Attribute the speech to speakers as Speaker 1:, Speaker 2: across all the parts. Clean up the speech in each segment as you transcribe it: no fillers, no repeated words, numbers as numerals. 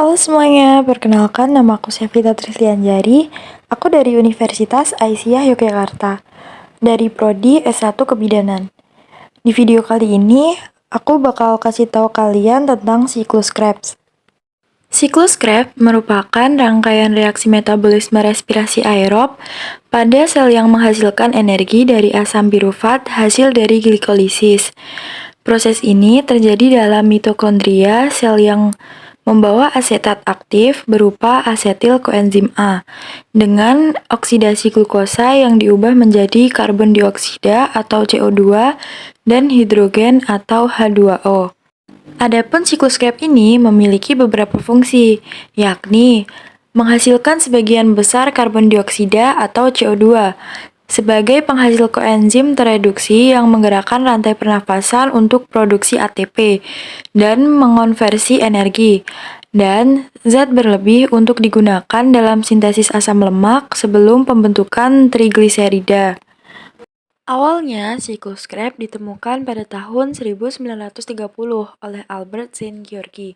Speaker 1: Halo semuanya, perkenalkan nama aku Syafita Trislianjari. Aku dari Universitas Aisyah Yogyakarta, dari Prodi S1 Kebidanan. Di video kali ini, aku bakal kasih tahu kalian tentang siklus Krebs. Siklus Krebs merupakan rangkaian reaksi metabolisme respirasi aerob pada sel yang menghasilkan energi dari asam pirufat hasil dari glikolisis. Proses ini terjadi dalam mitokondria sel yang membawa asetat aktif berupa asetil koenzim A dengan oksidasi glukosa yang diubah menjadi karbon dioksida atau CO2 dan hidrogen atau H2O. Adapun siklus Krebs ini memiliki beberapa fungsi, yakni menghasilkan sebagian besar karbon dioksida atau CO2 sebagai penghasil koenzim tereduksi yang menggerakkan rantai pernafasan untuk produksi ATP dan mengonversi energi, dan zat berlebih untuk digunakan dalam sintesis asam lemak sebelum pembentukan trigliserida. Awalnya, siklus Krebs ditemukan pada tahun 1930 oleh Albert Szent-Györgyi,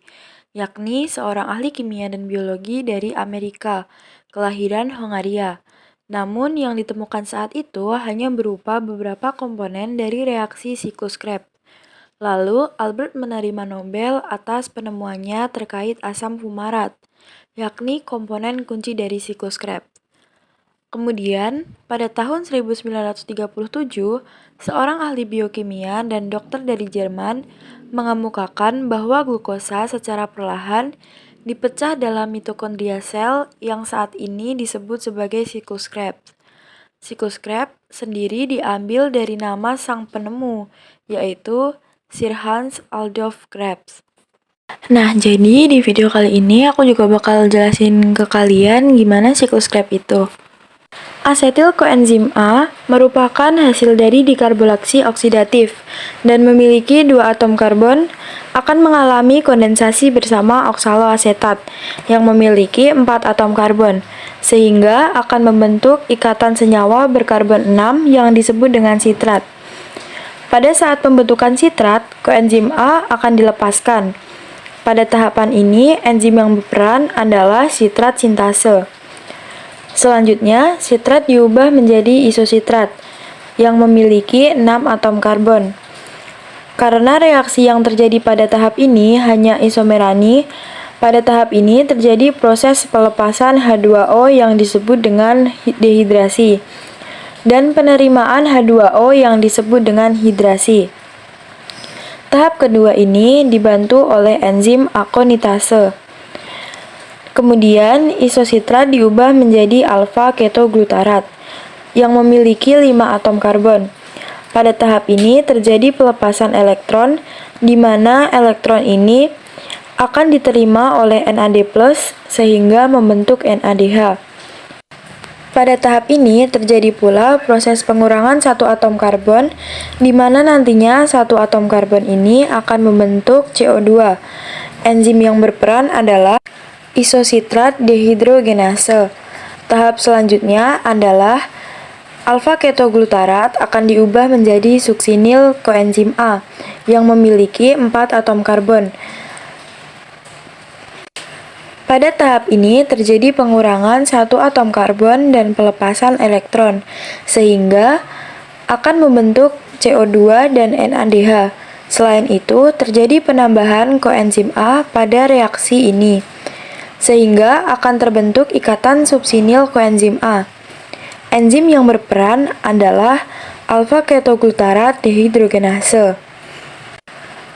Speaker 1: yakni seorang ahli kimia dan biologi dari Amerika, kelahiran Hongaria. Namun yang ditemukan saat itu hanya berupa beberapa komponen dari reaksi siklus Krebs. Lalu Albert menerima Nobel atas penemuannya terkait asam fumarat, yakni komponen kunci dari siklus Krebs. Kemudian, pada tahun 1937, seorang ahli biokimia dan dokter dari Jerman mengemukakan bahwa glukosa secara perlahan dipecah dalam mitokondria sel yang saat ini disebut sebagai siklus Krebs. Siklus Krebs sendiri diambil dari nama sang penemu, yaitu Sir Hans Adolf Krebs. Nah, jadi di video kali ini aku juga bakal jelasin ke kalian gimana siklus Krebs itu. Asetil koenzim A merupakan hasil dari dikarbolaksi oksidatif dan memiliki dua atom karbon akan mengalami kondensasi bersama oksaloasetat yang memiliki 4 atom karbon, sehingga akan membentuk ikatan senyawa berkarbon 6 yang disebut dengan sitrat. Pada saat pembentukan sitrat, koenzim A akan dilepaskan. Pada tahapan ini, enzim yang berperan adalah sitrat sintase. Selanjutnya, sitrat diubah menjadi isositrat yang memiliki 6 atom karbon. Karena reaksi yang terjadi pada tahap ini hanya isomerani, pada tahap ini terjadi proses pelepasan H2O yang disebut dengan dehidrasi dan penerimaan H2O yang disebut dengan hidrasi. Tahap kedua ini dibantu oleh enzim akonitase. Kemudian, isositrat diubah menjadi alfa-ketoglutarat yang memiliki 5 atom karbon. Pada tahap ini terjadi pelepasan elektron, di mana elektron ini akan diterima oleh NAD+, sehingga membentuk NADH. Pada tahap ini terjadi pula proses pengurangan satu atom karbon, di mana nantinya satu atom karbon ini akan membentuk CO2. Enzim yang berperan adalah isositrat dehidrogenase. Tahap selanjutnya adalah alfa-ketoglutarat akan diubah menjadi suksinil koenzim A yang memiliki 4 atom karbon. Pada tahap ini terjadi pengurangan satu atom karbon dan pelepasan elektron, sehingga akan membentuk CO2 dan NADH. Selain itu, terjadi penambahan koenzim A pada reaksi ini, sehingga akan terbentuk ikatan subsinil koenzim A. Enzim yang berperan adalah alfa-ketoglutarat dehidrogenase.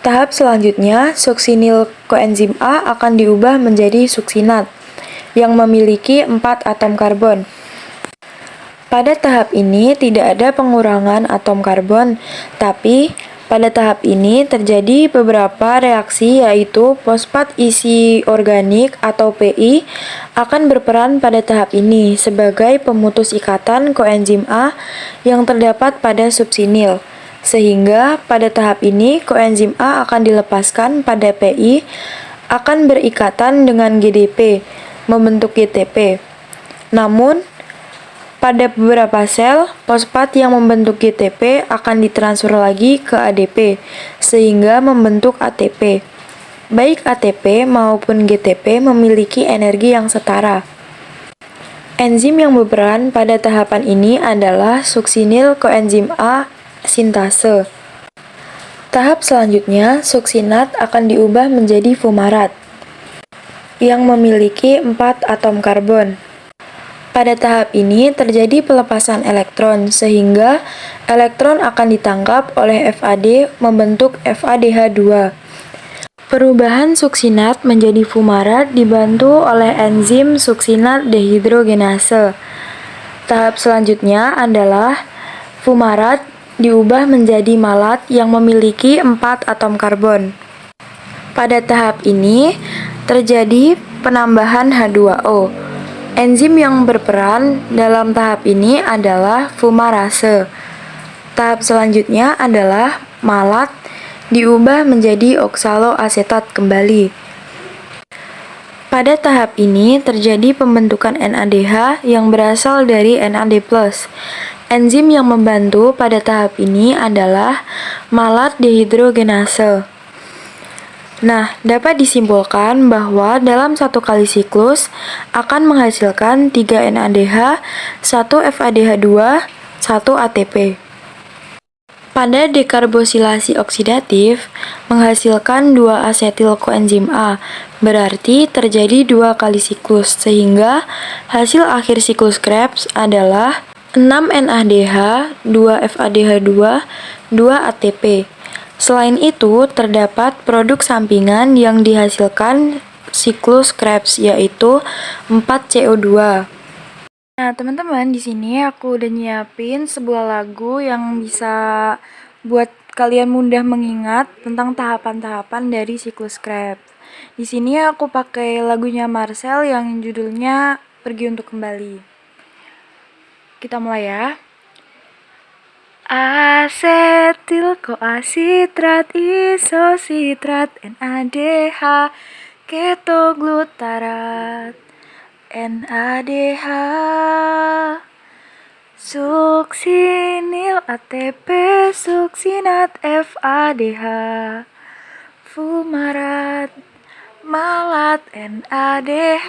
Speaker 1: Tahap selanjutnya, suksinil koenzim A akan diubah menjadi suksinat yang memiliki 4 atom karbon. Pada tahap ini tidak ada pengurangan atom karbon, tapi pada tahap ini terjadi beberapa reaksi, yaitu fosfat isi organik atau PI akan berperan pada tahap ini sebagai pemutus ikatan koenzim A yang terdapat pada subsinil. Sehingga pada tahap ini koenzim A akan dilepaskan pada PI akan berikatan dengan GDP, membentuk GTP. Namun, pada beberapa sel, fosfat yang membentuk GTP akan ditransfer lagi ke ADP, sehingga membentuk ATP. Baik ATP maupun GTP memiliki energi yang setara. Enzim yang berperan pada tahapan ini adalah suksinil koenzim A sintase. Tahap selanjutnya, suksinat akan diubah menjadi fumarat yang memiliki 4 atom karbon. Pada tahap ini terjadi pelepasan elektron sehingga elektron akan ditangkap oleh FAD membentuk FADH2. Perubahan suksinat menjadi fumarat dibantu oleh enzim suksinat dehidrogenase. Tahap selanjutnya adalah fumarat diubah menjadi malat yang memiliki 4 atom karbon. Pada tahap ini terjadi penambahan H2O. Enzim yang berperan dalam tahap ini adalah fumarase. Tahap selanjutnya adalah malat diubah menjadi oksaloasetat kembali. Pada tahap ini terjadi pembentukan NADH yang berasal dari NAD+. Enzim yang membantu pada tahap ini adalah malat dehidrogenase. Nah, dapat disimpulkan bahwa dalam satu kali siklus akan menghasilkan 3 NADH, 1 FADH2, 1 ATP. Pada dekarbosilasi oksidatif, menghasilkan 2 asetil koenzim A, berarti terjadi 2 kali siklus, sehingga hasil akhir siklus Krebs adalah 6 NADH, 2 FADH2, 2 ATP. Selain itu, terdapat produk sampingan yang dihasilkan siklus Krebs, yaitu 4 CO2. Nah, teman-teman, di sini aku udah nyiapin sebuah lagu yang bisa buat kalian mudah mengingat tentang tahapan-tahapan dari siklus Krebs. Di sini aku pakai lagunya Marcel yang judulnya Pergi Untuk Kembali. Kita mulai ya. Asetil koasitrat isositrat NADH ketoglutarat NADH suksinil ATP suksinat FADH fumarat malat NADH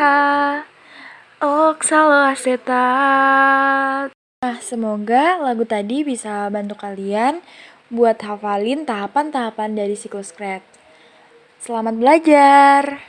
Speaker 1: oksaloasetat. Nah, semoga lagu tadi bisa bantu kalian buat hafalin tahapan-tahapan dari siklus Krebs. Selamat belajar!